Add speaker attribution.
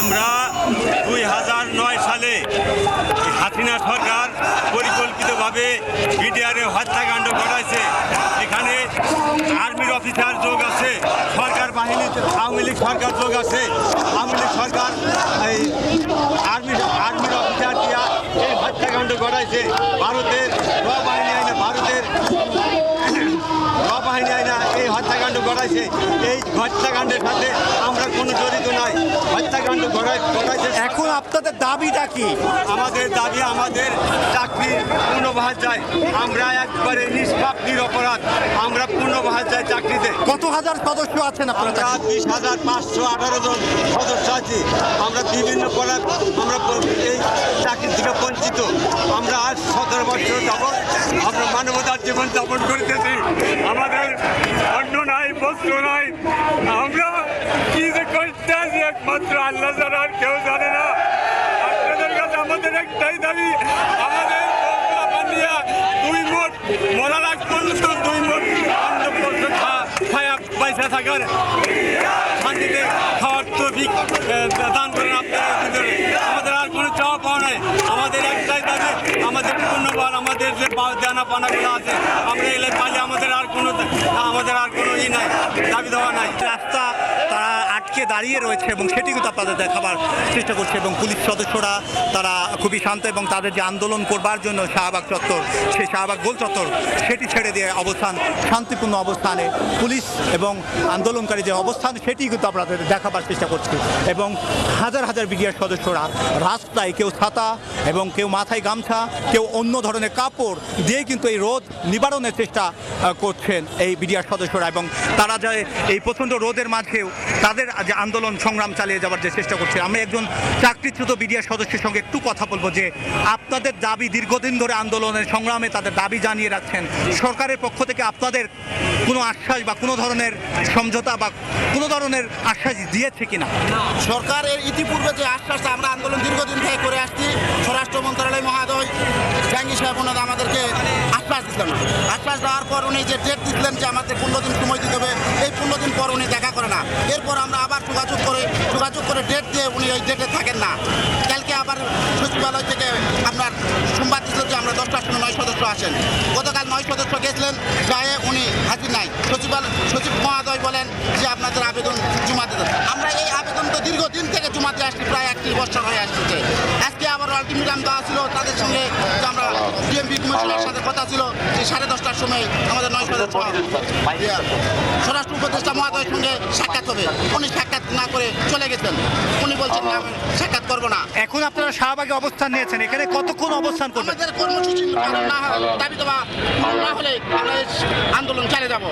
Speaker 1: আমরা 2009 সালে হাসিনা সরকার পরিকল্পিতভাবে বিডিআরে হত্যাকাণ্ড ঘটাইছে। এখানে আর্মির অফিসার যোগ আছে, সরকার বাহিনী আওয়ামী লীগ সরকার যোগ আছে। আওয়ামী লীগ সরকার এই আর্মির অফিসার দিয়া এই হত্যাকাণ্ড ঘটাইছে। ভারতের নৌবাহিনী আইনা এই হত্যাকাণ্ড ঘটাইছে। এই হত্যাকাণ্ডের সাথে আমরা কোনো জড়িত নাই। হত্যাকাণ্ড ঘটাইছে।
Speaker 2: এখন আপনাদের দাবিটা কি?
Speaker 1: আমাদের দাবি আমাদের চাকরি পুনর্বহাল চাই। আমরা একবারে নিষ্পাপ নিরপরাধ, আমরা পুনর্বহাল চাই চাকরিতে।
Speaker 2: কত হাজার সদস্য আছেন আপনারা?
Speaker 1: 20,518 জন সদস্য আছি। আমরা বিভিন্ন পরাধ, আমরা এই চাকরি থেকে বঞ্চিত। আমরা আজ 17 বছর যাবৎ আমরা মানবতার জীবন যাপন করতেছি। আমাদের অন্য নাই, বস্ত্র নাই। আমরা কি যে করতে আছি একমাত্র আল্লাহ ছাড়া আর কেউ জানে না। আপনাদের কাছে আমাদের একটাই দাবি, আমাদের বানিয়া 2 মোট মরার আগ পর্যন্ত 2 মোট খায়া পয়সা থাকার শান্তিতে খাওয়ার তো দান করেন আপনাদের ভিতরে। আমাদের আর কোনো চাওয়া পাওয়া নাই। আমাদের একটাই দাবি, আমাদের পূর্ণবার আমাদের যে দেনা পানাগুলো আছে আমরা এলে পাই। আমাদের আর কোনো ই নাই, দাবি দেওয়া নাই।
Speaker 2: রাস্তা তারা আটকে দাঁড়িয়ে রয়েছে এবং সেটি কিন্তু আপনাদের দেখাবার চেষ্টা করছে এবং পুলিশ সদস্যরা তারা খুবই শান্ত এবং তাদের যে আন্দোলন করবার জন্য শাহবাগ চত্বর, সেই শাহবাগ গোল চত্বর সেটি ছেড়ে দিয়ে অবস্থান, শান্তিপূর্ণ অবস্থানে পুলিশ এবং আন্দোলনকারী যে অবস্থান সেটি কিন্তু আপনাদের দেখাবার চেষ্টা করছে। এবং হাজার হাজার বিডিআর সদস্যরা রাস্তায়, কেউ ছাতা এবং কেউ মাথায় গামছা, কেউ অন্য ধরনের কাপড় দিয়ে কিন্তু এই রোদ নিবারণের চেষ্টা করছেন এই বিডিআর সদস্যরা। এবং তারা যে এই প্রচণ্ড রোদের মাঝেও তাদের যে আন্দোলন সংগ্রাম চালিয়ে যাওয়ার যে চেষ্টা করছে। আমি একজন চাকরিচ্যুত বিডিআর সদস্যের সঙ্গে একটু কথা বলবো যে আপনাদের দাবি, দীর্ঘদিন ধরে আন্দোলনের সংগ্রামে তাদের দাবি জানিয়ে রাখছেন। সরকারের পক্ষ থেকে আপনাদের কোনো আশ্বাস বা কোনো ধরনের সমঝোতা বা কোনো ধরনের আশ্বাস দিয়েছে কিনা?
Speaker 3: সরকারের ইতিপূর্বে যে আশ্বাসটা আমরা আন্দোলন দীর্ঘদিন থেকে করে আসছি, স্বরাষ্ট্র মন্ত্রণালয় মহোদয় জাহাঙ্গীর সাহেব ওনারা আমাদেরকে আশ্বাস দিতেন। আশ্বাস দেওয়ার পর উনি যে ডেট দিলেন যে আমাদের 15 দিন সময় দিতে হবে, এই 15 দিন পর উনি দেখা করে না। এরপর আমরা আবার যোগাযোগ করে ডেট দিয়ে উনি ওই ডেটে থাকেন না। কালকে আবার সচিবালয় থেকে আপনার সংবাদ দিল যে আমরা 10টার সময় 9 সদস্য আসেন। গতকাল 9 সদস্য গেছিলেন, যায় উনি হাজির নাই। সচিব মহোদয় বলেন যে আপনাদের আবেদন জমা দিতে। আমরা এই আবেদন তো দীর্ঘদিন থেকে জমা দিয়ে আসছি, প্রায় 1 বছর হয়ে আসছে। আজকে আবার আলটিমেটাম দেওয়া ছিল তাদের সঙ্গে, যে আমরা ডিএমপি কমিশনের সাথে কথা ছিল যে 10:30টার সময় আমাদের 9 সদস্য স্বরাষ্ট্র উপদেষ্টা মহোদয়ের সঙ্গে সাক্ষাৎ হবে। উনি সাক্ষাৎ না করে চলে গেছেন। উনি বলছেন আমি সাক্ষাৎ করবো না।
Speaker 2: এখন আপনারা শাহবাগে অবস্থান নিয়েছেন, এখানে কতক্ষণ অবস্থান করবেন?
Speaker 3: আমাদের কর্মসূচি না দাবি দেওয়া না হলে আমরা আন্দোলন চালিয়ে যাব।